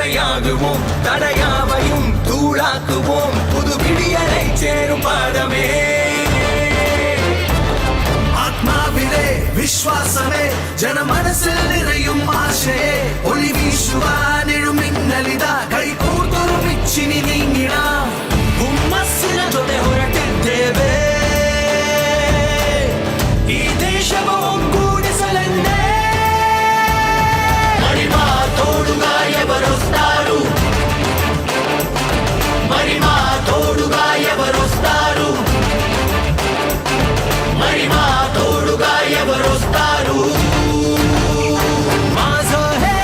துணையாகுவோம், தடையாவையும் தூளாக்குவோம், புது விடியலை சேரும் பாதமே. ആത്മാവിലെ വിശ്വാസമേ, ജനമനസ്സിൽ നിറയും ആശയെ, ഒളി വീശുവാനെഴും മിന്നലിതാ, കൈകൂർത്തൊരുമിച്ചിനി നീങ്ങിടാം. ಹುಮ್ಮಸ್ಸಿನ ಜೊತೆ ಹೊರಟಿದ್ದೇವೆ, ಈ ದೇಶವ ಒಗ್ಗೂಡಿಸಲೆಂದೇ. మరిమా తోడుగా ఎవరొస్తారు, మరిమా తోడుగా ఎవరొస్తారు, మరిమా తోడుగా ఎవరొస్తారు. माझं हे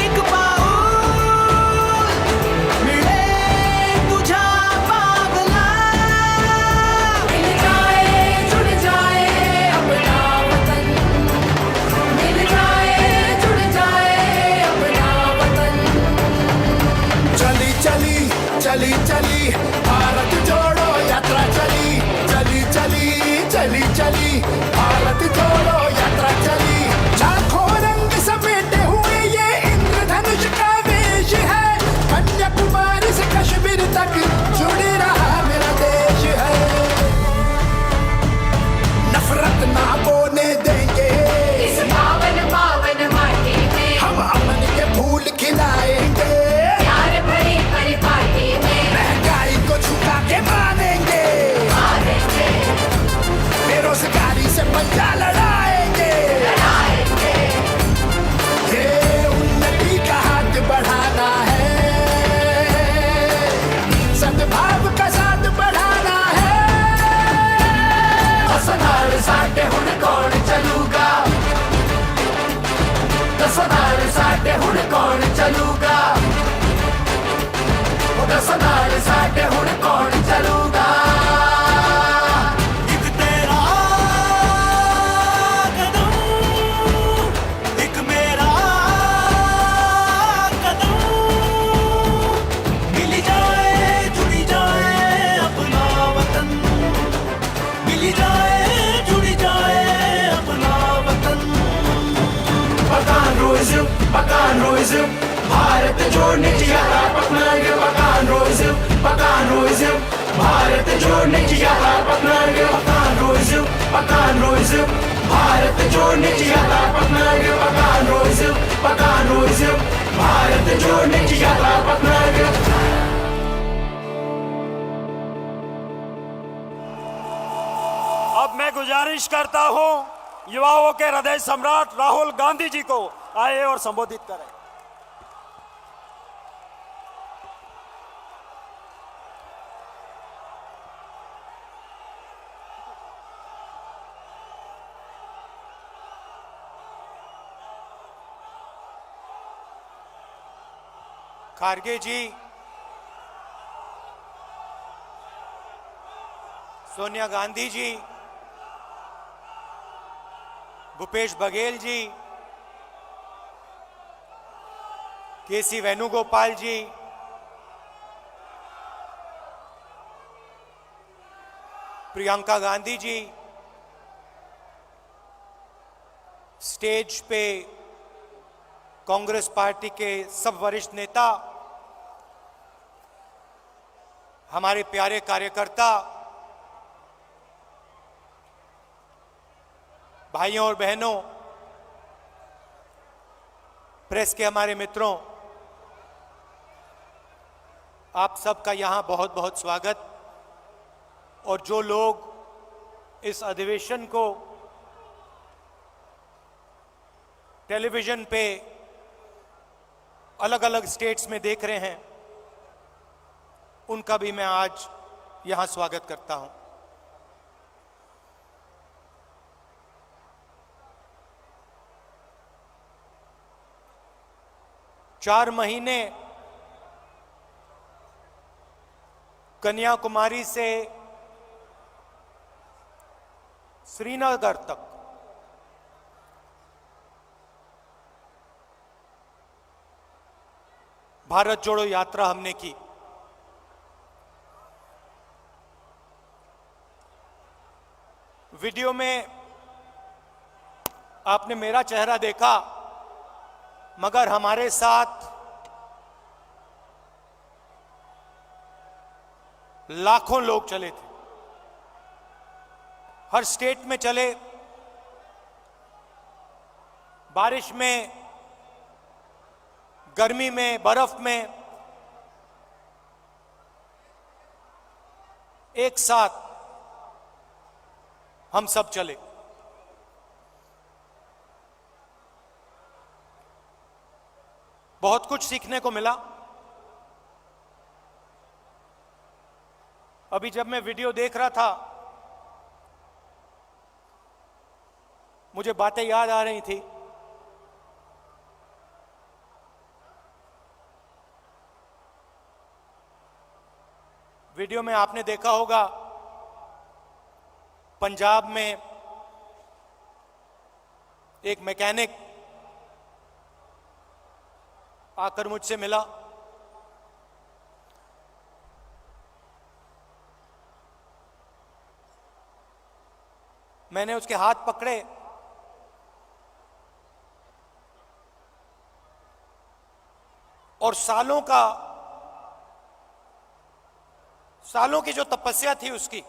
एक पाऊल मिळेल तुझ्या पावला. मिल जाए जुड़ जाए अपना वतन, मिल जाए जुड़ जाए अपना वतन. चली चली चली चली भारत जोड़ो यात्रा चली, चली चली चली चली भारत जोड़ो यात्रा चली. लाखों रंग समेटे हुए ये इंद्रधनुष का वेश है, कन्याकुमारी से कश्मीर तक जुड़ रहा मेरा देश है. नफरत ना बोने देंगे, इस पावन पावन माटी में हम अमन के फूल खिलाएंगे, प्यार भरी परिपाटी में महंगाई को झुका के मानेंगे, मारेंगे बेरोजगारी से पंजा लड़ाएंगे. लड़ाएंगे. ये उन्नति का हाथ बढ़ाना है, सद्भाव का साथ बढ़ाना है. दसनार साटे हुण कौन चलूगा, दसनार साटे हुण कौन चलूगा, दसनार साटे हुण कौन चलूगा. एक तेरा कदम, एक मेरा कदम, मिल जाए जुड़ जाए अपना वतन, मिल जाए जुड़ जाए अपना वतन. पकान रोइज़म भारत जोड़ने की यात्रा अपनाएंगे. पकान रोइज़म भारत जोड़ने की यात्रा अपनाएंगे. पकान रोइज़म भारत जोड़ने की यात्रा अपनाएंगे. पकान रोइज़म भारत जोड़ने की यात्रा अपनाएंगे. अब मैं गुजारिश करता हूं युवाओं के हृदय सम्राट राहुल गांधी जी को आए और संबोधित करें. खारगे जी, सोनिया गांधी जी, भूपेश बघेल जी, केसी वेणुगोपाल जी, प्रियंका गांधी जी, स्टेज पे कांग्रेस पार्टी के सब वरिष्ठ नेता, हमारे प्यारे कार्यकर्ता, भाइयों और बहनों, प्रेस के हमारे मित्रों, आप सबका यहां बहुत बहुत स्वागत. और जो लोग इस अधिवेशन को टेलीविजन पे अलग अलग स्टेट्स में देख रहे हैं, उनका भी मैं आज यहां स्वागत करता हूं. चार महीने कन्याकुमारी से श्रीनगर तक भारत जोड़ो यात्रा हमने की. वीडियो में आपने मेरा चेहरा देखा, मगर हमारे साथ लाखों लोग चले थे, हर स्टेट में चले, बारिश में, गर्मी में, बर्फ में, एक साथ हम सब चले। बहुत कुछ सीखने को मिला। अभी जब मैं वीडियो देख रहा था, मुझे बातें याद आ रही थी। वीडियो में आपने देखा होगा, पंजाब में एक मैकेनिक आकर मुझसे मिला। मैंने उसके हाथ पकड़े और सालों की जो तपस्या थी उसकी,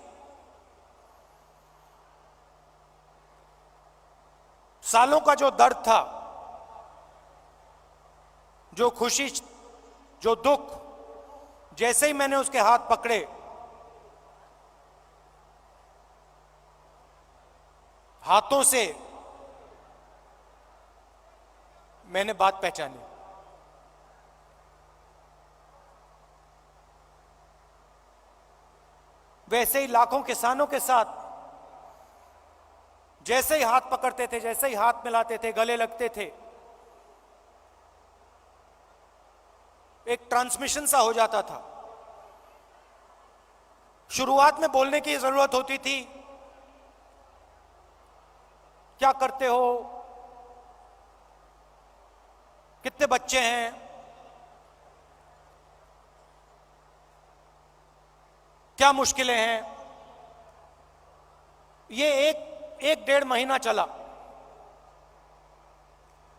सालों का जो दर्द था, जो खुशी, जो दुख, जैसे ही मैंने उसके हाथ पकड़े, हाथों से मैंने बात पहचानी। वैसे ही लाखों किसानों के साथ जैसे ही हाथ पकड़ते थे, जैसे ही हाथ मिलाते थे, गले लगते थे, एक ट्रांसमिशन सा हो जाता था। शुरुआत में बोलने की जरूरत होती थी, क्या करते हो, कितने बच्चे हैं, क्या मुश्किलें हैं। ये एक डेढ़ महीना चला,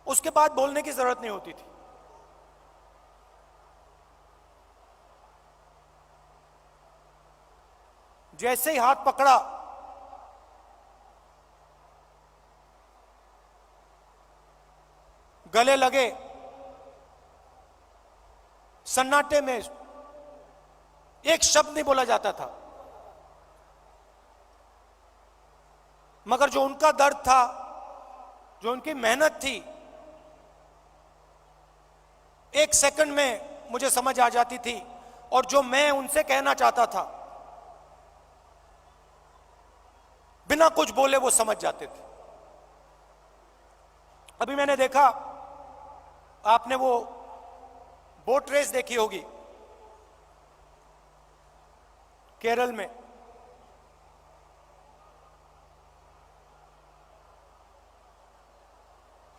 उसके बाद बोलने की जरूरत नहीं होती थी। जैसे ही हाथ पकड़ा, गले लगे, सन्नाटे में एक शब्द नहीं बोला जाता था, मगर जो उनका दर्द था, जो उनकी मेहनत थी, एक सेकंड में मुझे समझ आ जाती थी। और जो मैं उनसे कहना चाहता था, बिना कुछ बोले वो समझ जाते थे। अभी मैंने देखा, आपने वो बोट रेस देखी होगी केरल में।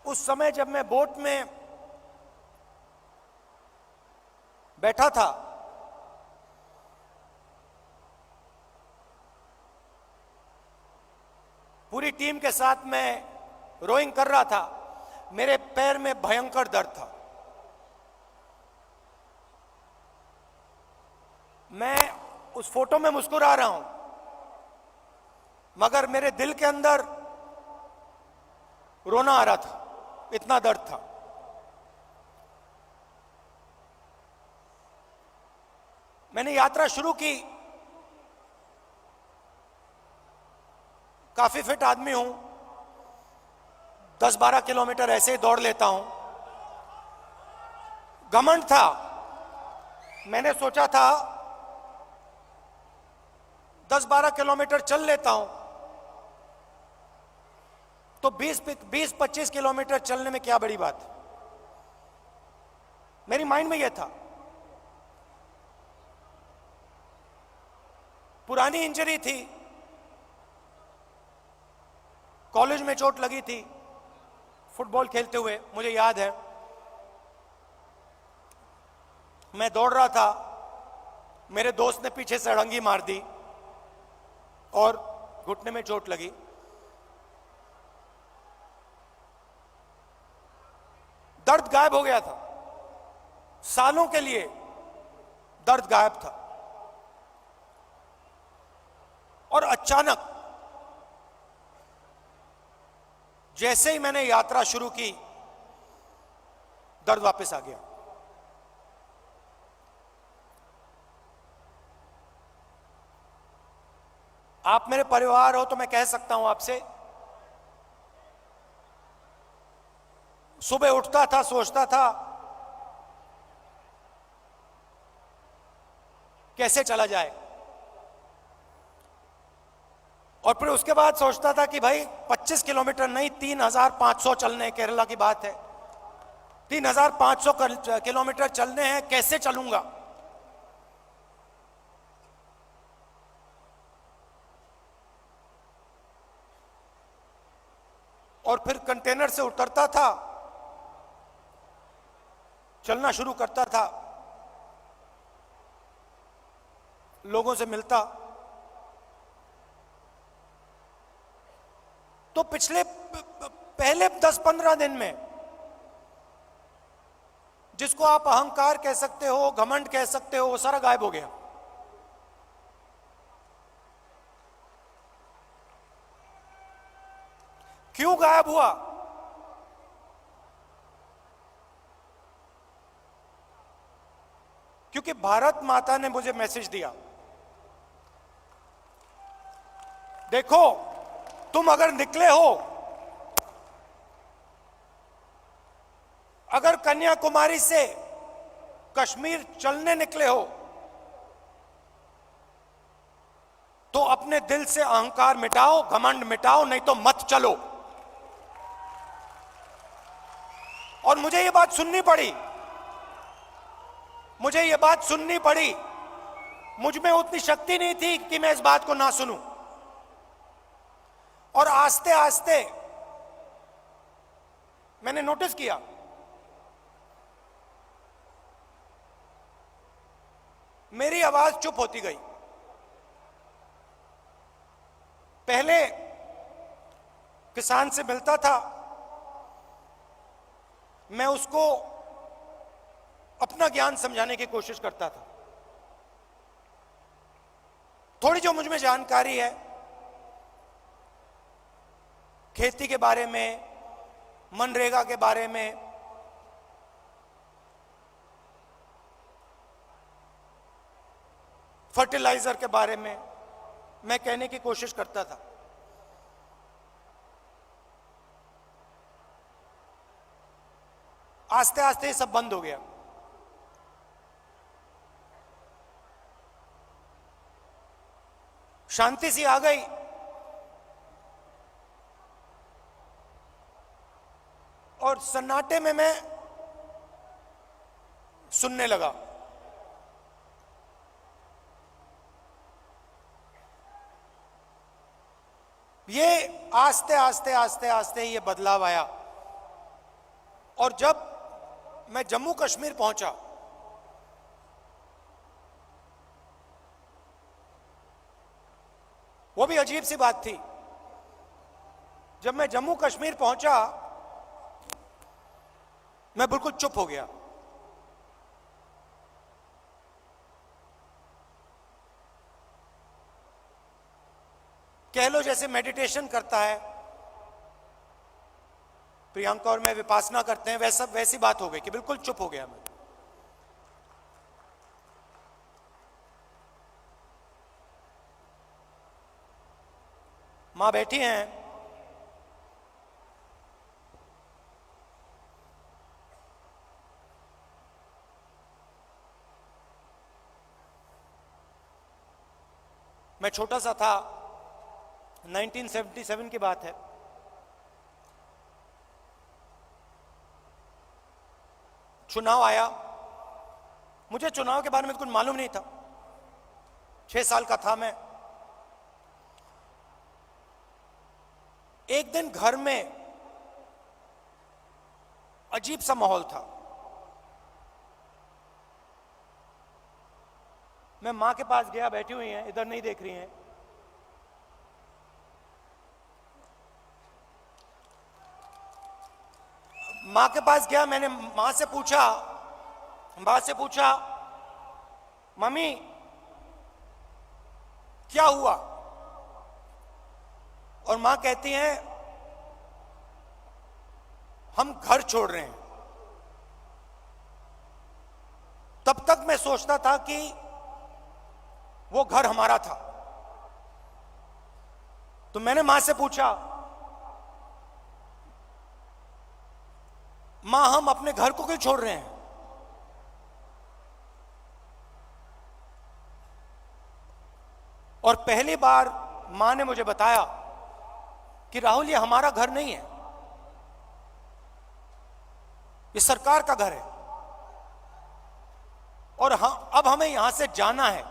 उस समय जब मैं बोट में बैठा था, पूरी टीम के साथ मैं रोइंग कर रहा था, मेरे पैर में भयंकर दर्द था। मैं उस फोटो में मुस्कुरा रहा हूं, मगर मेरे दिल के अंदर रोना आ रहा था, इतना दर्द था। मैंने यात्रा शुरू की, काफी फिट आदमी हूं, 10-12 किलोमीटर ऐसे ही दौड़ लेता हूं। घमंड था, मैंने सोचा था 10-12 किलोमीटर चल लेता हूं तो 20-25 किलोमीटर चलने में क्या बड़ी बात। मेरी माइंड में यह था। पुरानी इंजरी थी, कॉलेज में चोट लगी थी फुटबॉल खेलते हुए, मुझे याद है। मैं दौड़ रहा था, मेरे दोस्त ने पीछे से अड़ंगी मार दी और घुटने में चोट लगी। दर्द गायब हो गया था, सालों के लिए दर्द गायब था। और अचानक जैसे ही मैंने यात्रा शुरू की, दर्द वापस आ गया। आप मेरे परिवार हो तो मैं कह सकता हूं आपसे, सुबह उठता था, सोचता था कैसे चला जाए, और फिर उसके बाद सोचता था कि भाई 25 किलोमीटर नहीं 3,500 चलने, केरला की बात है, 3,500 किलोमीटर चलने हैं, कैसे चलूंगा। और फिर कंटेनर से उतरता था, चलना शुरू करता था, लोगों से मिलता। तो पिछले पहले 10-15 दिन में जिसको आप अहंकार कह सकते हो, घमंड कह सकते हो, वो सारा गायब हो गया। क्यों गायब हुआ? क्योंकि भारत माता ने मुझे मैसेज दिया, देखो तुम अगर निकले हो, अगर कन्याकुमारी से कश्मीर चलने निकले हो, तो अपने दिल से अहंकार मिटाओ, घमंड मिटाओ, नहीं तो मत चलो। और मुझे ये बात सुननी पड़ी, मुझे ये बात सुननी पड़ी। मुझ में उतनी शक्ति नहीं थी कि मैं इस बात को ना सुनूं। और आस्ते आस्ते मैंने नोटिस किया, मेरी आवाज चुप होती गई। पहले किसान से मिलता था, मैं उसको अपना ज्ञान समझाने की कोशिश करता था। थोड़ी जो मुझ में जानकारी है खेती के बारे में, मनरेगा के बारे में, फर्टिलाइजर के बारे में, मैं कहने की कोशिश करता था। आस्ते आस्ते ये सब बंद हो गया। शांति सी आ गई। और सन्नाटे में मैं सुनने लगा। ये आस्ते आस्ते आस्ते आस्ते ये बदलाव आया। और जब मैं जम्मू कश्मीर पहुंचा, वो भी अजीब सी बात थी। जब मैं जम्मू कश्मीर पहुंचा, मैं बिल्कुल चुप हो गया। कह लो जैसे मेडिटेशन करता है प्रियंका और मैं, विपासना करते हैं, वैसी बात हो गई कि बिल्कुल चुप हो गया मैं। मां बैठी हैं, मैं छोटा सा था, 1977 की बात है। चुनाव आया। मुझे चुनाव के बारे में कुछ मालूम नहीं था, 6 साल का था मैं। एक दिन घर में अजीब सा माहौल था। मैं मां के पास गया, बैठी हुई हैं, इधर नहीं देख रही हैं। मां के पास गया, मैंने मां से पूछा मम्मी क्या हुआ? और मां कहती हैं हम घर छोड़ रहे हैं। तब तक मैं सोचता था कि वो घर हमारा था। तो मैंने मां से पूछा, मां हम अपने घर को क्यों छोड़ रहे हैं? और पहली बार मां ने मुझे बताया कि राहुल ये हमारा घर नहीं है, ये सरकार का घर है और अब हमें यहां से जाना है।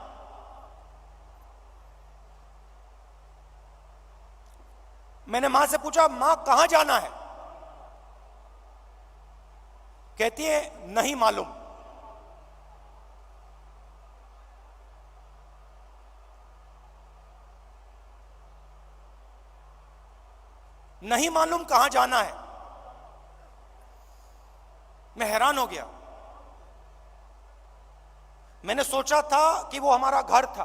मैंने मां से पूछा, मां कहां जाना है? कहती है नहीं मालूम। नहीं मालूम कहां जाना है। मैं हैरान हो गया। मैंने सोचा था कि वो हमारा घर था।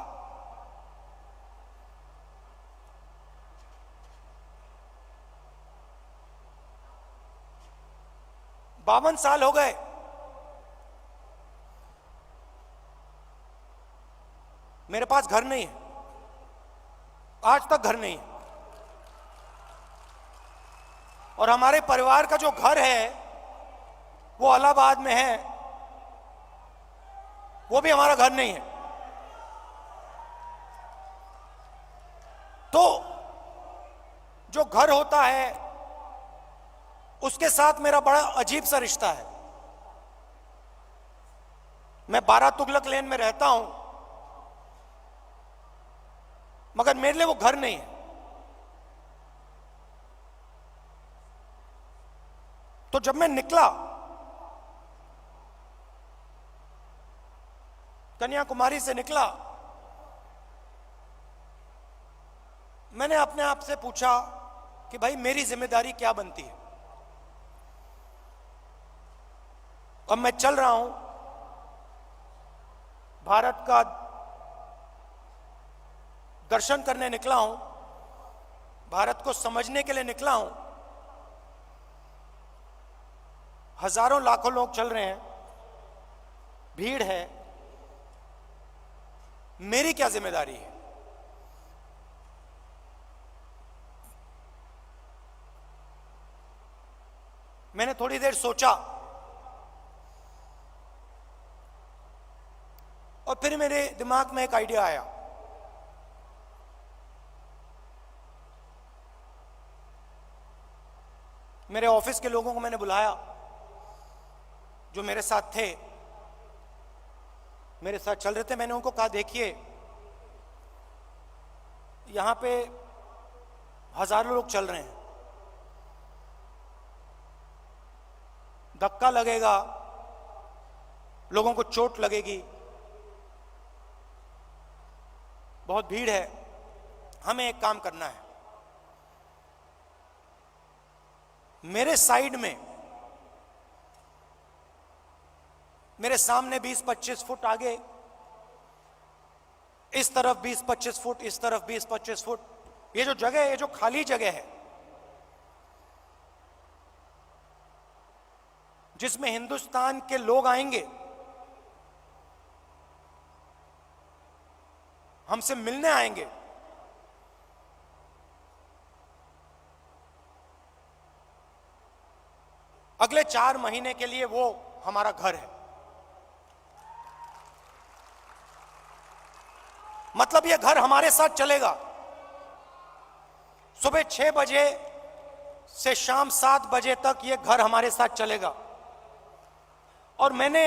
बावन साल हो गए मेरे पास घर नहीं है, आज तक घर नहीं है। और हमारे परिवार का जो घर है वो इलाहाबाद में है, वो भी हमारा घर नहीं है। तो जो घर होता है उसके साथ मेरा बड़ा अजीब सा रिश्ता है। मैं 12 तुगलक लेन में रहता हूं, मगर मेरे लिए वो घर नहीं है। तो जब मैं निकला, कन्याकुमारी से निकला, मैंने अपने आप से पूछा कि भाई मेरी जिम्मेदारी क्या बनती है। अब मैं चल रहा हूं, भारत का दर्शन करने निकला हूं, भारत को समझने के लिए निकला हूं। हजारों लाखों लोग चल रहे हैं, भीड़ है, मेरी क्या जिम्मेदारी है? मैंने थोड़ी देर सोचा और फिर मेरे दिमाग में एक आइडिया आया। मेरे ऑफिस के लोगों को मैंने बुलाया जो मेरे साथ थे, मेरे साथ चल रहे थे। मैंने उनको कहा, देखिए यहां पे हजारों लोग चल रहे हैं, धक्का लगेगा, लोगों को चोट लगेगी, बहुत भीड़ है। हमें एक काम करना है, मेरे साइड में, मेरे सामने 20-25 फुट आगे, इस तरफ 20-25 फुट, इस तरफ 20-25 फुट, ये जो जगह है, ये जो खाली जगह है जिसमें हिंदुस्तान के लोग आएंगे, हमसे मिलने आएंगे, अगले 4 महीने के लिए वो हमारा घर है। मतलब ये घर हमारे साथ चलेगा। सुबह 6 बजे से शाम 7 बजे तक ये घर हमारे साथ चलेगा। और मैंने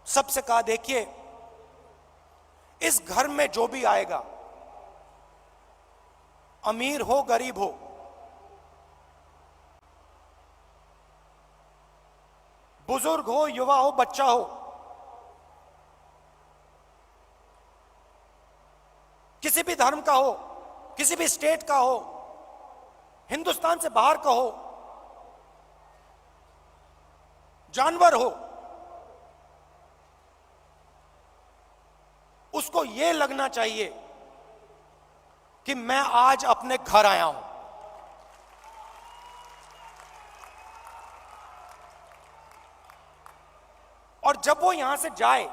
सबसे कहा, देखिए इस घर में जो भी आएगा, अमीर हो गरीब हो, बुजुर्ग हो युवा हो बच्चा हो, किसी भी धर्म का हो, किसी भी स्टेट का हो, हिंदुस्तान से बाहर का हो, जानवर हो, उसको यह लगना चाहिए कि मैं आज अपने घर आया हूं। और जब वो यहां से जाए,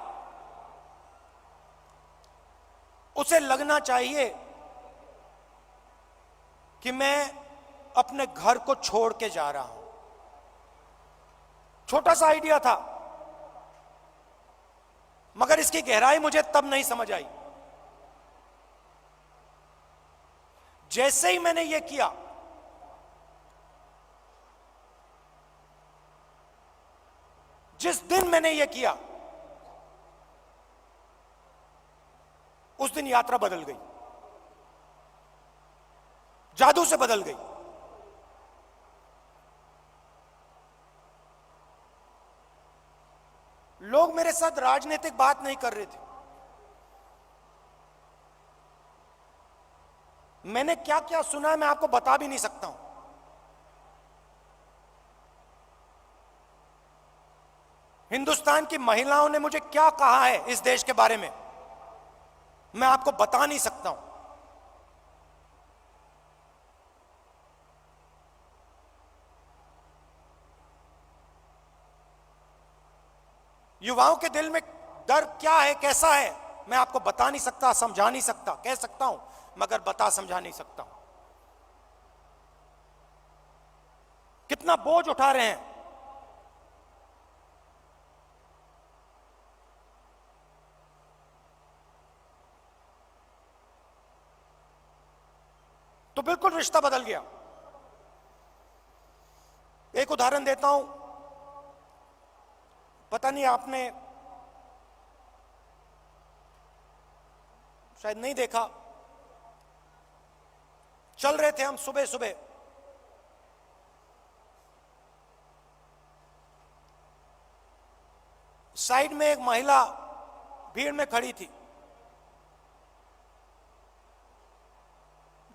उसे लगना चाहिए कि मैं अपने घर को छोड़ के जा रहा हूं। छोटा सा आइडिया था, मगर इसकी गहराई मुझे तब नहीं समझ आई। जैसे ही मैंने यह किया, जिस दिन मैंने यह किया, उस दिन यात्रा बदल गई, जादू से बदल गई। लोग मेरे साथ राजनीतिक बात नहीं कर रहे थे। मैंने क्या क्या सुना है मैं आपको बता भी नहीं सकता हूं। हिंदुस्तान की महिलाओं ने मुझे क्या कहा है इस देश के बारे में, मैं आपको बता नहीं सकता हूं। युवाओं के दिल में डर क्या है, कैसा है, मैं आपको बता नहीं सकता, समझा नहीं सकता। कह सकता हूं मगर बता समझा नहीं सकता हूं। कितना बोझ उठा रहे हैं। तो बिल्कुल रिश्ता बदल गया। एक उदाहरण देता हूं, पता नहीं आपने शायद नहीं देखा। चल रहे थे हम सुबह सुबह, साइड में एक महिला भीड़ में खड़ी थी।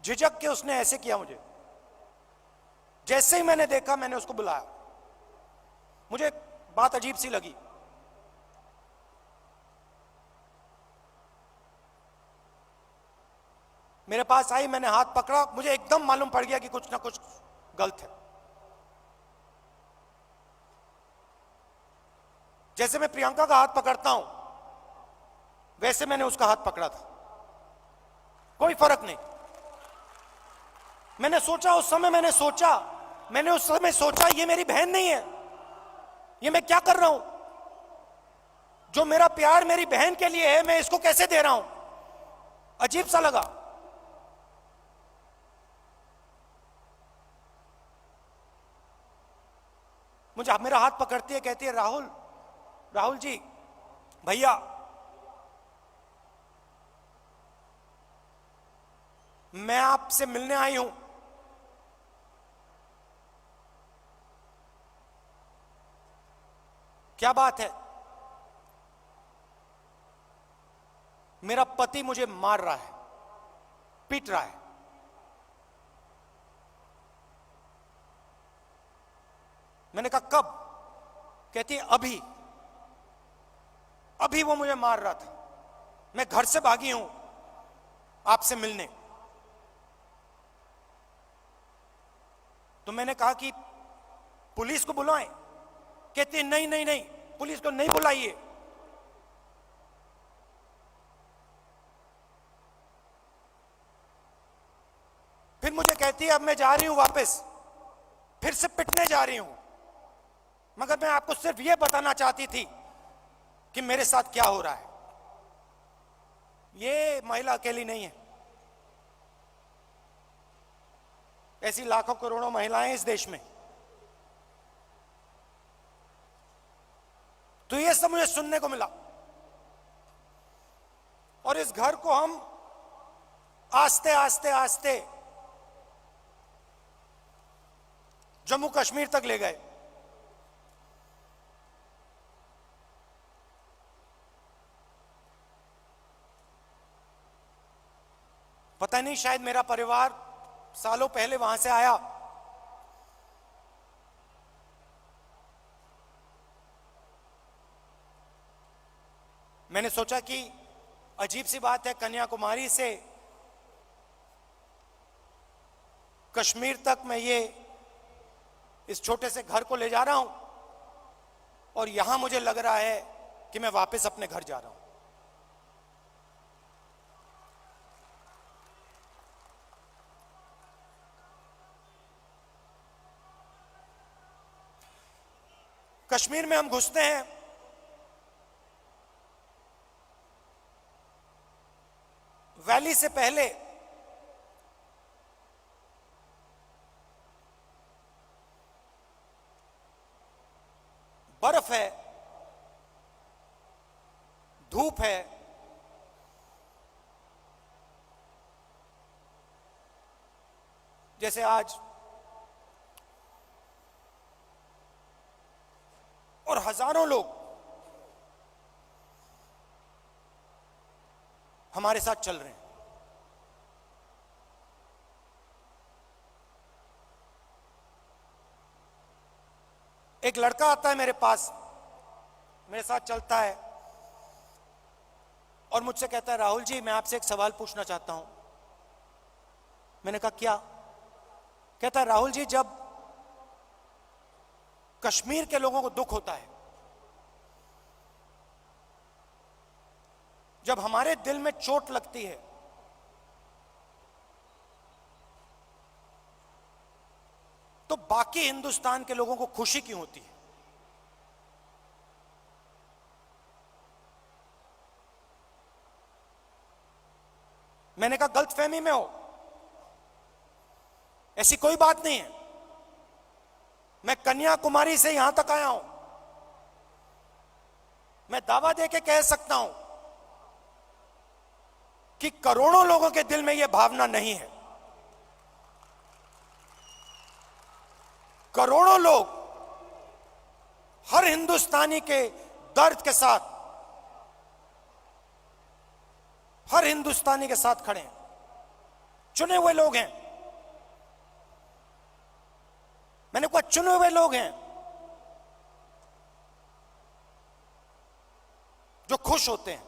झिझक के उसने ऐसे किया मुझे। जैसे ही मैंने देखा, मैंने उसको बुलाया। मुझे एक बात अजीब सी लगी। मेरे पास आई, मैंने हाथ पकड़ा, मुझे एकदम मालूम पड़ गया कि कुछ ना कुछ गलत है। जैसे मैं प्रियंका का हाथ पकड़ता हूं, वैसे मैंने उसका हाथ पकड़ा था। कोई फर्क नहीं। मैंने सोचा उस समय ये मेरी बहन नहीं है, ये मैं क्या कर रहा हूं? जो मेरा प्यार मेरी बहन के लिए है, मैं इसको कैसे दे रहा हूं? अजीब सा लगा। मुझे मेरा हाथ पकड़ती है, कहती है राहुल जी, भैया, मैं आपसे मिलने आई हूं। क्या बात है? मेरा पति मुझे मार रहा है, पीट रहा है। मैंने कहा कब? कहती है अभी वो मुझे मार रहा था, मैं घर से भागी हूं आपसे मिलने। तो मैंने कहा कि पुलिस को बुलाएं। कहती है नहीं, पुलिस को नहीं बुलाइए। फिर मुझे कहती है अब मैं जा रही हूं वापस, फिर से पिटने जा रही हूं। मगर मैं आपको सिर्फ यह बताना चाहती थी कि मेरे साथ क्या हो रहा है। ये महिला अकेली नहीं है, ऐसी लाखों करोड़ों महिलाएं इस देश में। तो ये सब मुझे सुनने को मिला। और इस घर को हम आस्ते आस्ते जम्मू कश्मीर तक ले गए। पता नहीं, शायद मेरा परिवार सालों पहले वहां से आया। मैंने सोचा कि अजीब सी बात है, कन्याकुमारी से कश्मीर तक मैं ये इस छोटे से घर को ले जा रहा हूं और यहां मुझे लग रहा है कि मैं वापस अपने घर जा रहा हूं। कश्मीर में हम घुसते हैं, वैली से पहले बर्फ है, धूप है, जैसे आज, और हजारों लोग हमारे साथ चल रहे हैं। एक लड़का आता है मेरे पास, मेरे साथ चलता है और मुझसे कहता है, राहुल जी मैं आपसे एक सवाल पूछना चाहता हूं। मैंने कहा क्या? कहता है, राहुल जी जब कश्मीर के लोगों को दुख होता है, जब हमारे दिल में चोट लगती है, तो बाकी हिंदुस्तान के लोगों को खुशी क्यों होती है? मैंने कहा गलतफहमी में हो, ऐसी कोई बात नहीं है। मैं कन्याकुमारी से यहां तक आया हूं, मैं दावा देके कह सकता हूं कि करोड़ों लोगों के दिल में यह भावना नहीं है। करोड़ों लोग हर हिंदुस्तानी के दर्द के साथ, हर हिंदुस्तानी के साथ खड़े हैं। चुने हुए लोग हैं, मैंने कहा चुने हुए लोग हैं जो खुश होते हैं।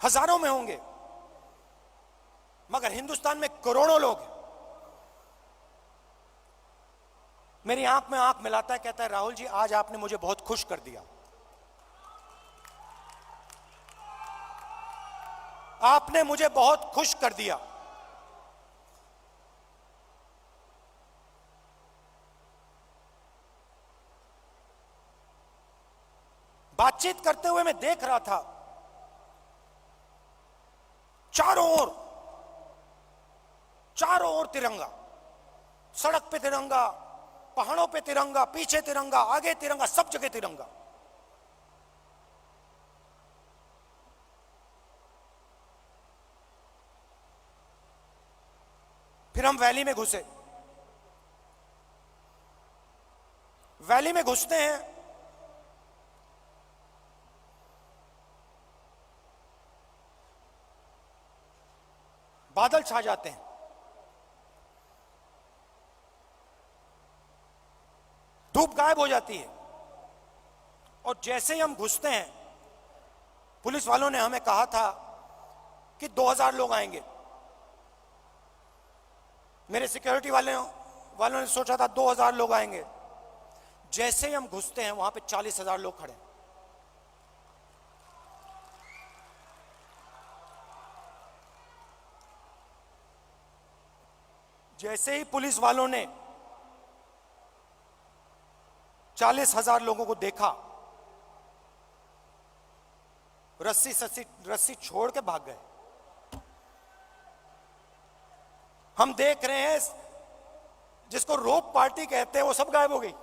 हजारों में होंगे, मगर हिंदुस्तान में करोड़ों लोग हैं। मेरी आंख में आंख मिलाता है, कहता है, राहुल जी आज आपने मुझे बहुत खुश कर दिया, आपने मुझे बहुत खुश कर दिया। बातचीत करते हुए मैं देख रहा था, चारों ओर तिरंगा, सड़क पे तिरंगा, पहाड़ों पे तिरंगा, पीछे तिरंगा, आगे तिरंगा, सब जगह तिरंगा। फिर हम वैली में घुसे। वैली में घुसते हैं, बादल छा जाते हैं, धूप गायब हो जाती है, और जैसे ही हम घुसते हैं, पुलिस वालों ने हमें कहा था कि 2000 लोग आएंगे। मेरे सिक्योरिटी वालों ने सोचा था 2000 लोग आएंगे। जैसे ही हम घुसते हैं, वहां पे 40,000 लोग खड़े हैं। जैसे ही पुलिस वालों ने 40,000 लोगों को देखा, रस्सी छोड़ के भाग गए। हम देख रहे हैं, जिसको रोप पार्टी कहते हैं, वो सब गायब हो गई।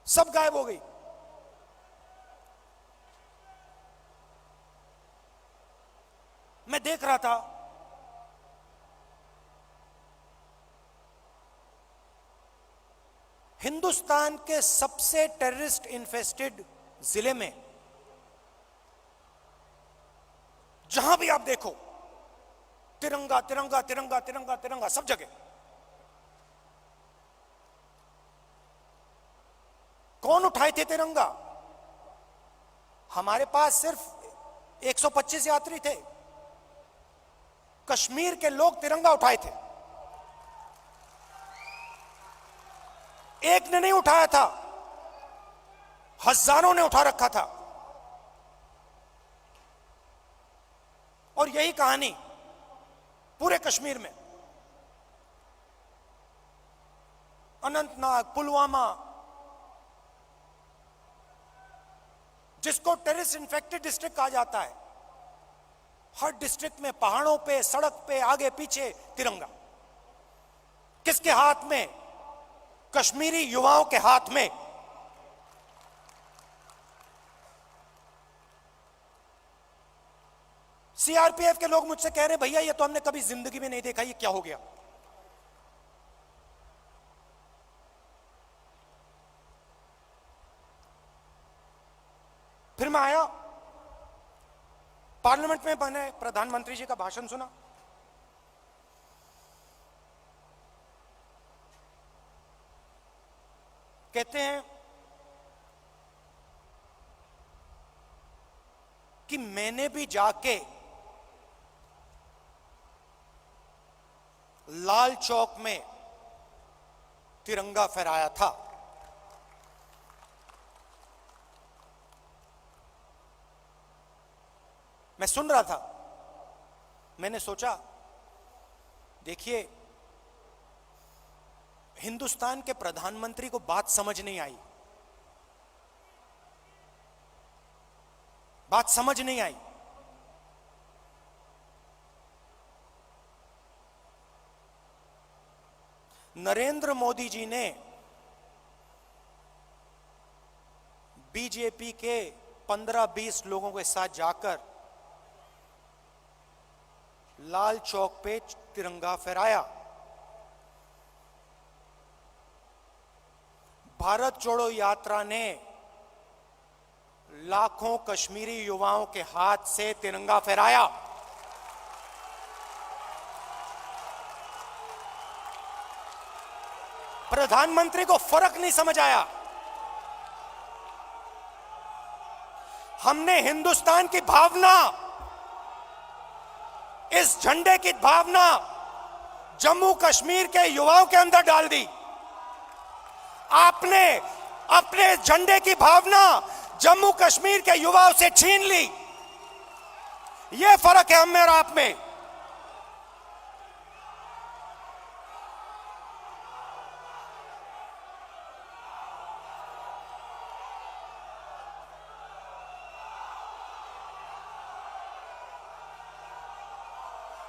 सब गायब हो गई। मैं देख रहा था, हिंदुस्तान के सबसे टेररिस्ट इन्फेस्टेड जिले में जहां भी आप देखो, तिरंगा तिरंगा तिरंगा तिरंगा तिरंगा, सब जगह। कौन उठाए थे तिरंगा? हमारे पास सिर्फ 125 यात्री थे। कश्मीर के लोग तिरंगा उठाए थे, एक ने नहीं उठाया था, हजारों ने उठा रखा था। और यही कहानी पूरे कश्मीर में, अनंतनाग, पुलवामा, जिसको टेररिस्ट इन्फेक्टेड डिस्ट्रिक्ट कहा जाता है, हर डिस्ट्रिक्ट में पहाड़ों पे, सड़क पे, आगे पीछे तिरंगा। किसके हाथ में? कश्मीरी युवाओं के हाथ में। सीआरपीएफ के लोग मुझसे कह रहे भैया ये तो हमने कभी जिंदगी में नहीं देखा, ये क्या हो गया? फिर मैं आया, पार्लियामेंट में मैंने प्रधानमंत्री जी का भाषण सुना। कहते हैं कि मैंने भी जाके लाल चौक में तिरंगा फहराया था। मैं सुन रहा था, मैंने सोचा देखिए, हिंदुस्तान के प्रधानमंत्री को बात समझ नहीं आई, बात समझ नहीं आई। नरेंद्र मोदी जी ने बीजेपी के 15-20 लोगों के साथ जाकर लाल चौक पे तिरंगा फहराया। भारत जोड़ो यात्रा ने लाखों कश्मीरी युवाओं के हाथ से तिरंगा फहराया। प्रधानमंत्री को फर्क नहीं समझ आया। हमने हिंदुस्तान की भावना, इस झंडे की भावना जम्मू कश्मीर के युवाओं के अंदर डाल दी। आपने अपने झंडे की भावना जम्मू कश्मीर के युवाओं से छीन ली। यह फर्क है हम में और आप में।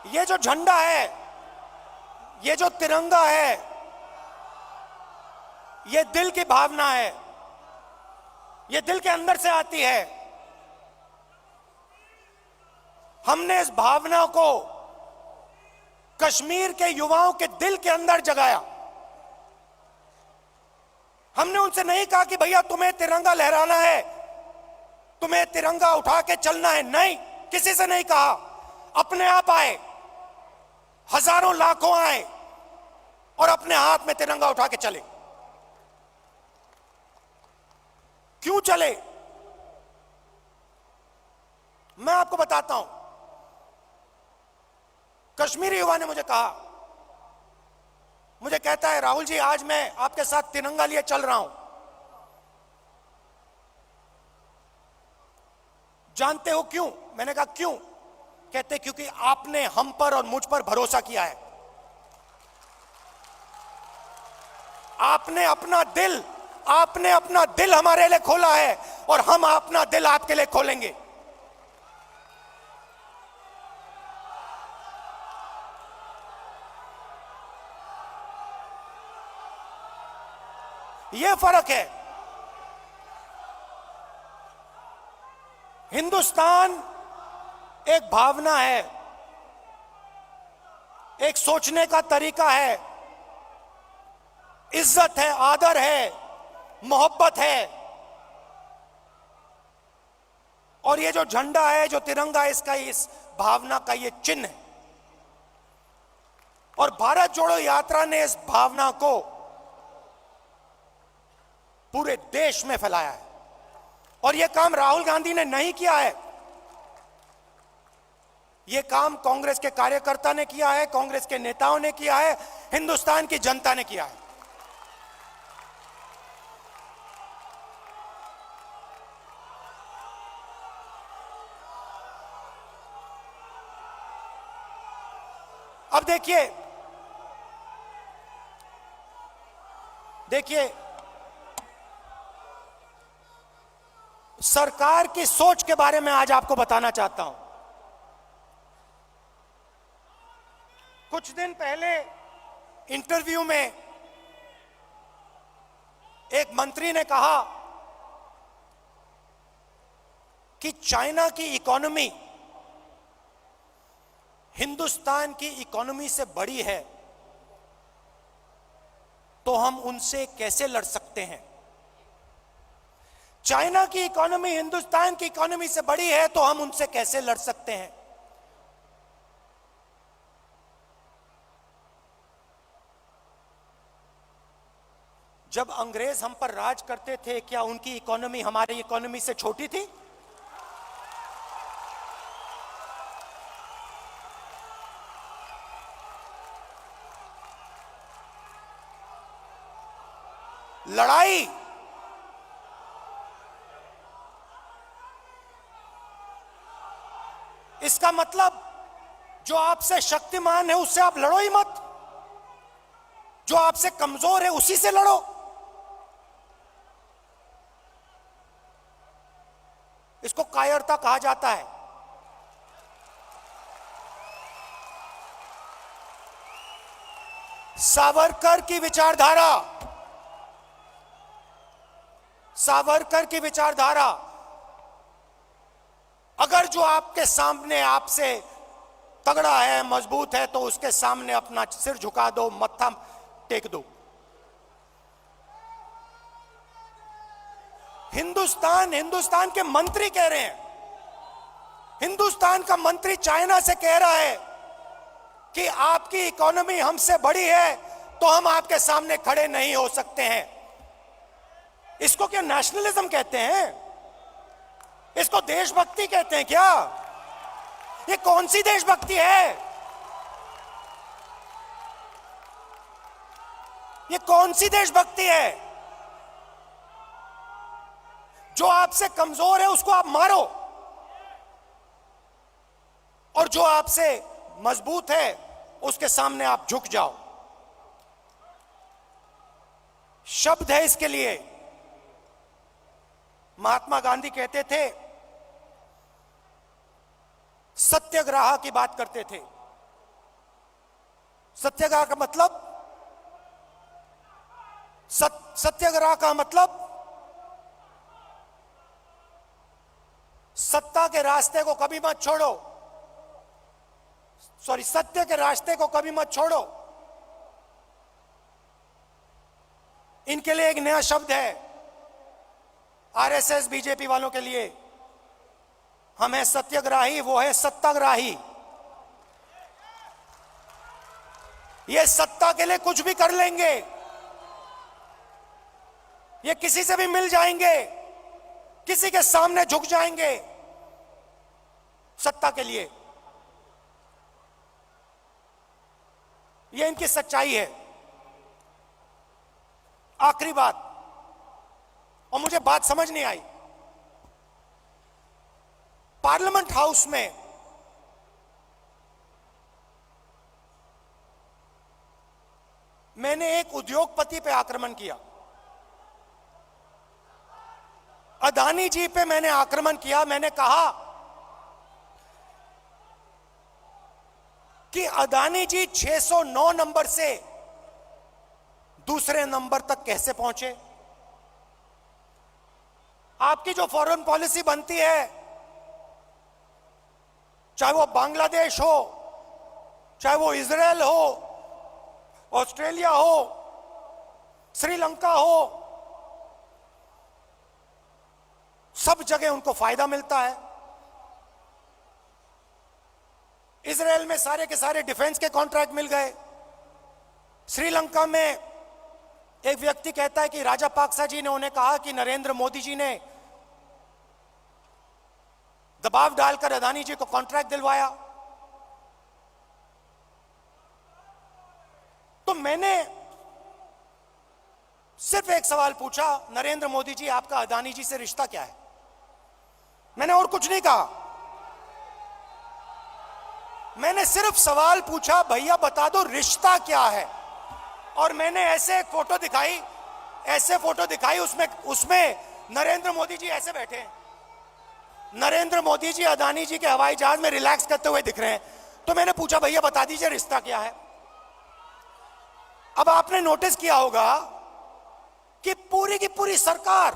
ये जो झंडा है, ये जो तिरंगा है, ये दिल की भावना है, ये दिल के अंदर से आती है। हमने इस भावना को कश्मीर के युवाओं के दिल के अंदर जगाया। हमने उनसे नहीं कहा कि भैया तुम्हें तिरंगा लहराना है, तुम्हें तिरंगा उठा के चलना है। नहीं, किसी से नहीं कहा। अपने आप आए, हजारों लाखों आए और अपने हाथ में तिरंगा उठा के चले। क्यों चले? मैं आपको बताता हूं। कश्मीरी युवा ने मुझे कहा, मुझे कहता है राहुल जी आज मैं आपके साथ तिरंगा लिए चल रहा हूं। जानते हो क्यों? मैंने कहा क्यों? कहते क्योंकि आपने हम पर और मुझ पर भरोसा किया है। आपने अपना दिल हमारे लिए खोला है और हम अपना दिल आपके लिए खोलेंगे। यह फर्क है। हिंदुस्तान एक भावना है, एक सोचने का तरीका है, इज्जत है, आदर है, मोहब्बत है। और ये जो झंडा है, जो तिरंगा है, इसका इस भावना का ये चिन्ह है। और भारत जोड़ो यात्रा ने इस भावना को पूरे देश में फैलाया है। और यह काम राहुल गांधी ने नहीं किया है, यह काम कांग्रेस के कार्यकर्ता ने किया है, कांग्रेस के नेताओं ने किया है, हिंदुस्तान की जनता ने किया है। अब देखिए सरकार की सोच के बारे में आज आपको बताना चाहता हूं। कुछ दिन पहले इंटरव्यू में एक मंत्री ने कहा कि चाइना की इकोनॉमी हिंदुस्तान की इकोनॉमी से बड़ी है, तो हम उनसे कैसे लड़ सकते हैं। चाइना की इकोनॉमी हिंदुस्तान की इकोनॉमी से बड़ी है, तो हम उनसे कैसे लड़ सकते हैं। जब अंग्रेज हम पर राज करते थे, क्या उनकी इकोनॉमी हमारी इकोनॉमी से छोटी थी? लड़ाई इसका मतलब जो आपसे शक्तिमान है उससे आप लड़ो ही मत, जो आपसे कमजोर है उसी से लड़ो। इसको कायरता कहा जाता है। सावरकर की विचारधारा अगर जो आपके सामने आपसे तगड़ा है, मजबूत है, तो उसके सामने अपना सिर झुका दो, मत्था टेक दो। हिंदुस्तान के मंत्री कह रहे हैं, हिंदुस्तान का मंत्री चाइना से कह रहा है कि आपकी इकोनॉमी हमसे बड़ी है, तो हम आपके सामने खड़े नहीं हो सकते हैं। इसको क्या नेशनलिज्म कहते हैं? इसको देशभक्ति कहते हैं क्या? ये कौन सी देशभक्ति है? ये कौन सी देशभक्ति है? जो आपसे कमजोर है उसको आप मारो, और जो आपसे मजबूत है उसके सामने आप झुक जाओ। शब्द है इसके लिए। महात्मा गांधी कहते थे, सत्याग्रह की बात करते थे। सत्याग्रह का मतलब सत्ता के रास्ते को कभी मत छोड़ो, सत्य के रास्ते को कभी मत छोड़ो। इनके लिए एक नया शब्द है आरएसएस बीजेपी वालों के लिए। हम है सत्याग्रही, वो है सत्ताग्राही। ये सत्ता के लिए कुछ भी कर लेंगे, ये किसी से भी मिल जाएंगे, किसी के सामने झुक जाएंगे सत्ता के लिए। ये इनकी सच्चाई है। आखिरी बात, और मुझे बात समझ नहीं आई, पार्लियामेंट हाउस में मैंने एक उद्योगपति पे आक्रमण किया, अदानी जी पे मैंने आक्रमण किया। मैंने कहा कि अदानी जी 609 नंबर से दूसरे नंबर तक कैसे पहुंचे। आपकी जो फॉरेन पॉलिसी बनती है, चाहे वो बांग्लादेश हो, चाहे वो इजराइल हो, ऑस्ट्रेलिया हो, श्रीलंका हो, सब जगह उनको फायदा मिलता है। इजराइल में सारे के सारे डिफेंस के कॉन्ट्रैक्ट मिल गए। श्रीलंका में एक व्यक्ति कहता है कि राजापाक्सा जी ने उन्हें कहा कि नरेंद्र मोदी जी ने दबाव डालकर अदानी जी को कॉन्ट्रैक्ट दिलवाया। तो मैंने सिर्फ एक सवाल पूछा, नरेंद्र मोदी जी आपका अदानी जी से रिश्ता क्या है? मैंने और कुछ नहीं कहा, मैंने सिर्फ सवाल पूछा, भैया बता दो रिश्ता क्या है। और मैंने ऐसे एक फोटो दिखाई, उसमें नरेंद्र मोदी जी ऐसे बैठे हैं। नरेंद्र मोदी जी अदानी जी के हवाई जहाज में रिलैक्स करते हुए दिख रहे हैं। तो मैंने पूछा भैया बता दीजिए रिश्ता क्या है। अब आपने नोटिस किया होगा कि पूरी की पूरी सरकार,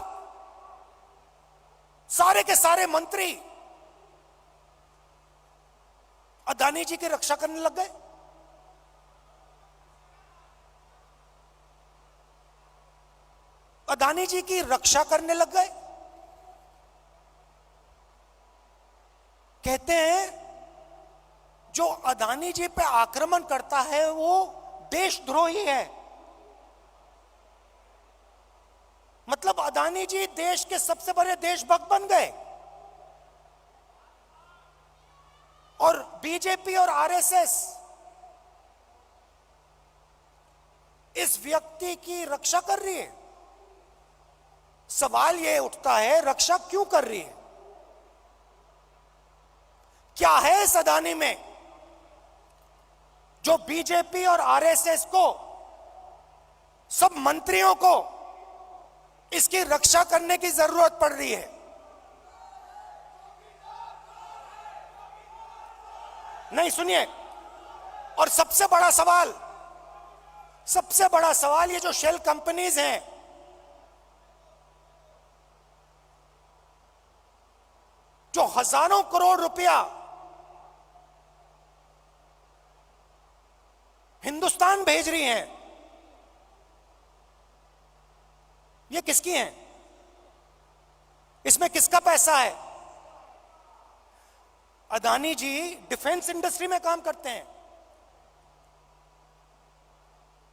सारे के सारे मंत्री अदानी जी की रक्षा करने लग गए। अदानी जी की रक्षा करने लग गए। कहते हैं जो अदानी जी पे आक्रमण करता है वो देशद्रोही है। मतलब अदानी जी देश के सबसे बड़े देशभक्त बन गए। और बीजेपी और आरएसएस इस व्यक्ति की रक्षा कर रही है। सवाल यह उठता है रक्षा क्यों कर रही है? क्या है इस अदानी में जो बीजेपी और आरएसएस को, सब मंत्रियों को इसकी रक्षा करने की जरूरत पड़ रही है? नहीं, सुनिए। और सबसे बड़ा सवाल ये जो शेल कंपनीज हैं, जो हजारों करोड़ रुपया हिंदुस्तान भेज रही हैं, ये किसकी हैं? इसमें किसका पैसा है? अदानी जी डिफेंस इंडस्ट्री में काम करते हैं,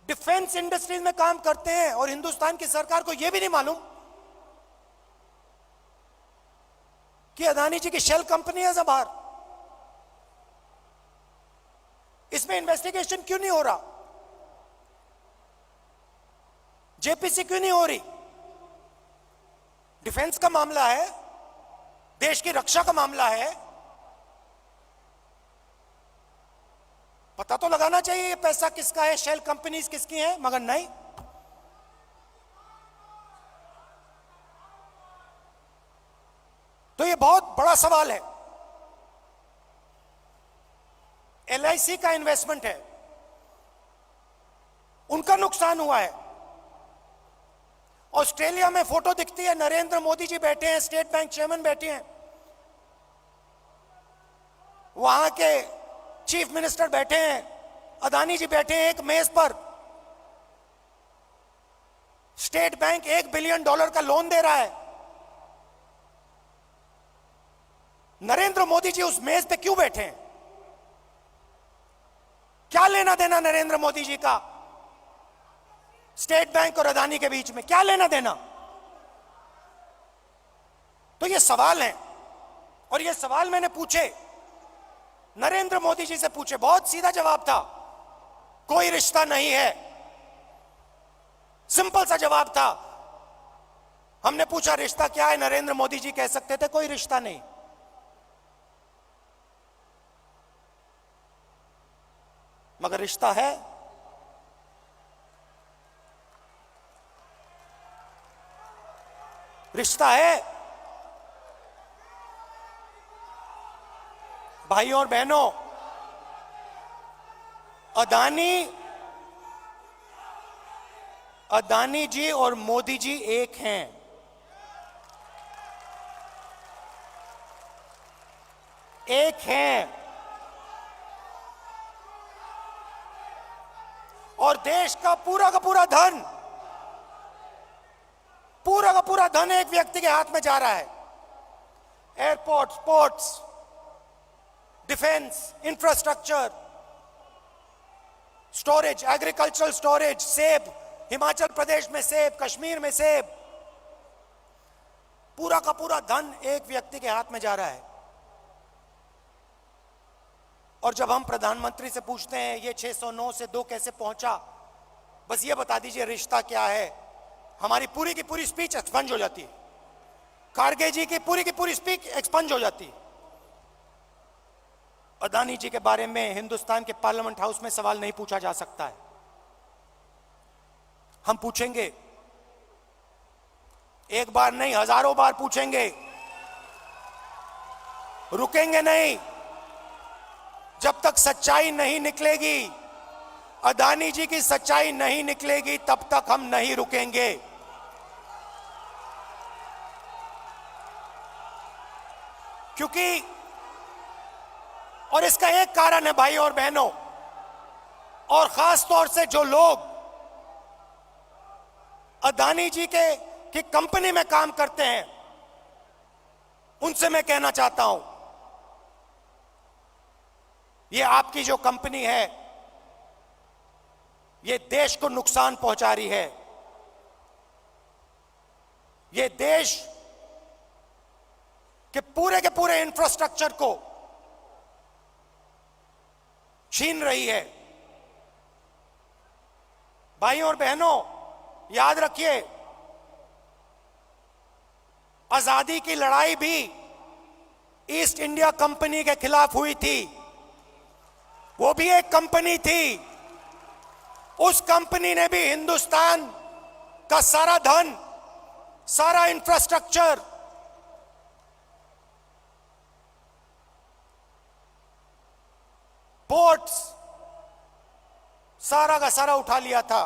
डिफेंस इंडस्ट्री में काम करते हैं और हिंदुस्तान की सरकार को यह भी नहीं मालूम कि अदानी जी की शेल कंपनी है बाहर। इसमें इन्वेस्टिगेशन क्यों नहीं हो रहा? जेपीसी क्यों नहीं हो रही? डिफेंस का मामला है, देश की रक्षा का मामला है, पता तो लगाना चाहिए ये पैसा किसका है, शेल कंपनीज किसकी हैं, मगर नहीं। तो ये बहुत बड़ा सवाल है। एलआईसी का इन्वेस्टमेंट है, उनका नुकसान हुआ है। ऑस्ट्रेलिया में फोटो दिखती है, नरेंद्र मोदी जी बैठे हैं, स्टेट बैंक चेयरमैन बैठे हैं, वहां के चीफ मिनिस्टर बैठे हैं, अदानी जी बैठे हैं एक मेज पर। स्टेट बैंक $1 बिलियन का लोन दे रहा है। नरेंद्र मोदी जी उस मेज पे क्यों बैठे हैं? क्या लेना देना नरेंद्र मोदी जी का स्टेट बैंक और अदानी के बीच में? क्या लेना देना? तो ये सवाल है, और ये सवाल मैंने पूछे, नरेंद्र मोदी जी से पूछे, बहुत सीधा जवाब था, कोई रिश्ता नहीं है। सिंपल सा जवाब था। हमने पूछा रिश्ता क्या है, नरेंद्र मोदी जी कह सकते थे कोई रिश्ता नहीं। मगर रिश्ता है। रिश्ता है। भाइयों और बहनों, अदानी जी और मोदी जी एक हैं। एक हैं। और देश का पूरा धन एक व्यक्ति के हाथ में जा रहा है। Airports, ports, defence, infrastructure, storage, agricultural storage, सेब, हिमाचल प्रदेश में सेब, कश्मीर में सेब, पूरा का पूरा धन एक व्यक्ति के हाथ में जा रहा है। और जब हम प्रधानमंत्री से पूछते हैं ये 609 से 2 कैसे पहुंचा, बस ये बता दीजिए रिश्ता क्या है, हमारी पूरी की पूरी स्पीच एक्सपंज हो जाती है। खारगे जी की पूरी स्पीच एक्सपंज हो जाती है। अदानी जी के बारे में हिंदुस्तान के पार्लियामेंट हाउस में सवाल नहीं पूछा जा सकता है। हम पूछेंगे, एक बार नहीं हजारों बार पूछेंगे, रुकेंगे नहीं। जब तक सच्चाई नहीं निकलेगी, अदानी जी की सच्चाई नहीं निकलेगी, तब तक हम नहीं रुकेंगे। क्योंकि और इसका एक कारण है भाई और बहनों, और खास तौर से जो लोग अदानी जी की कंपनी में काम करते हैं, उनसे मैं कहना चाहता हूं, ये आपकी जो कंपनी है, ये देश को नुकसान पहुंचा रही है। ये देश के पूरे इंफ्रास्ट्रक्चर को छीन रही है। भाइयों और बहनों, याद रखिए, आजादी की लड़ाई भी ईस्ट इंडिया कंपनी के खिलाफ हुई थी। वो भी एक कंपनी थी। उस कंपनी ने भी हिंदुस्तान का सारा धन, सारा इंफ्रास्ट्रक्चर, पोर्ट्स, सारा का सारा उठा लिया था।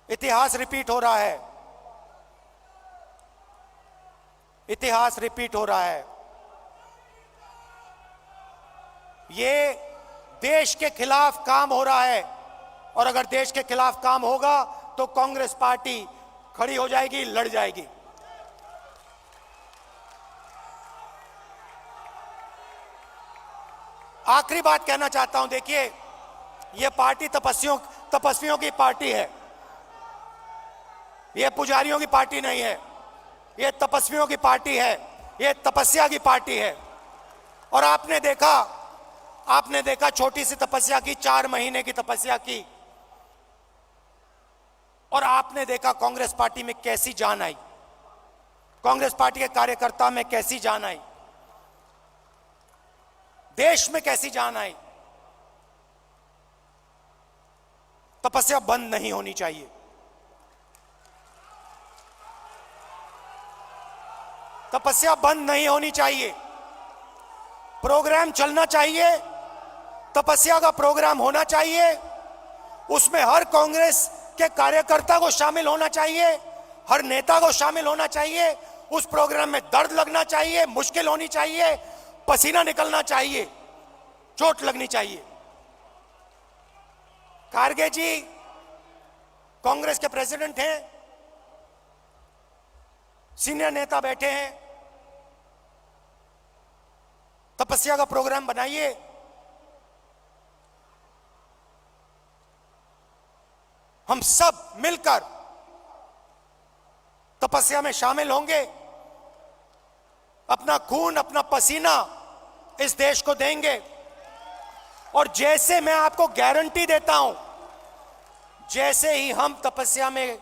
इतिहास रिपीट हो रहा है। इतिहास रिपीट हो रहा है। ये देश के खिलाफ काम हो रहा है, और अगर देश के खिलाफ काम होगा तो कांग्रेस पार्टी खड़ी हो जाएगी, लड़ जाएगी। आखिरी बात कहना चाहता हूं, देखिए, यह पार्टी तपस्वियों की पार्टी है। यह पुजारियों की पार्टी नहीं है। यह तपस्वियों की पार्टी है। यह तपस्या की पार्टी है। और आपने देखा छोटी सी तपस्या की, 4 महीने की तपस्या की, और आपने देखा कांग्रेस पार्टी में कैसी जान आई, कांग्रेस पार्टी के कार्यकर्ता में कैसी जान आई, देश में कैसी जान आई। तपस्या बंद नहीं होनी चाहिए। तपस्या बंद नहीं होनी चाहिए। प्रोग्राम चलना चाहिए। तपस्या का प्रोग्राम होना चाहिए। उसमें हर कांग्रेस के कार्यकर्ता को शामिल होना चाहिए, हर नेता को शामिल होना चाहिए। उस प्रोग्राम में दर्द लगना चाहिए, मुश्किल होनी चाहिए, पसीना निकलना चाहिए, चोट लगनी चाहिए। खारगे जी कांग्रेस के प्रेसिडेंट हैं, सीनियर नेता बैठे हैं। तपस्या का प्रोग्राम बनाइए। हम सब मिलकर तपस्या में शामिल होंगे। अपना खून, अपना पसीना इस देश को देंगे। और जैसे मैं आपको गारंटी देता हूं, जैसे ही हम तपस्या में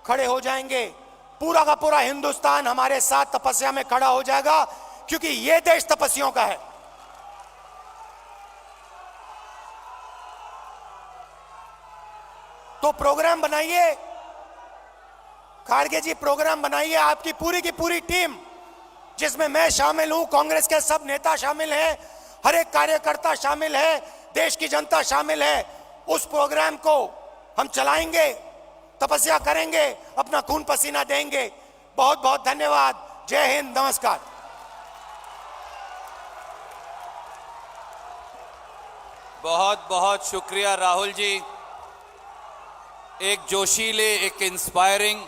खड़े हो जाएंगे, पूरा का पूरा हिंदुस्तान हमारे साथ तपस्या में खड़ा हो जाएगा, क्योंकि यह देश तपस्वियों का है। तो प्रोग्राम बनाइए, खारगे जी प्रोग्राम बनाइए, आपकी पूरी की पूरी टीम, जिसमें मैं शामिल हूं, कांग्रेस के सब नेता शामिल हैं, हर एक कार्यकर्ता शामिल है, देश की जनता शामिल है। उस प्रोग्राम को हम चलाएंगे, तपस्या करेंगे, अपना खून पसीना देंगे। बहुत बहुत धन्यवाद। जय हिंद, नमस्कार। बहुत बहुत शुक्रिया राहुल जी। एक जोशीले, एक इंस्पायरिंग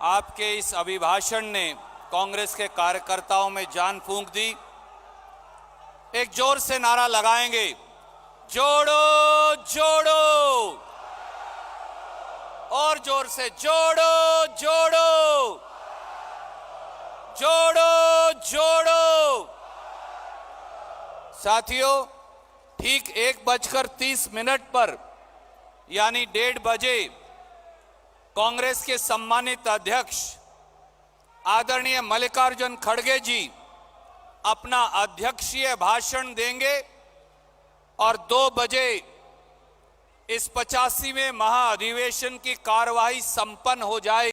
आपके इस अभिभाषण ने कांग्रेस के कार्यकर्ताओं में जान फूंक दी। एक जोर से नारा लगाएंगे, जोड़ो जोड़ो, और जोर से जोड़ो जोड़ो जोड़ो जोड़ो। साथियों, ठीक 1:30 पर यानी 1:30 बजे कांग्रेस के सम्मानित अध्यक्ष आदरणीय मल्लिकार्जुन खड़गे जी अपना अध्यक्षीय भाषण देंगे और 2 बजे इस 85वें महाअधिवेशन की कार्यवाही संपन्न हो जाएगी।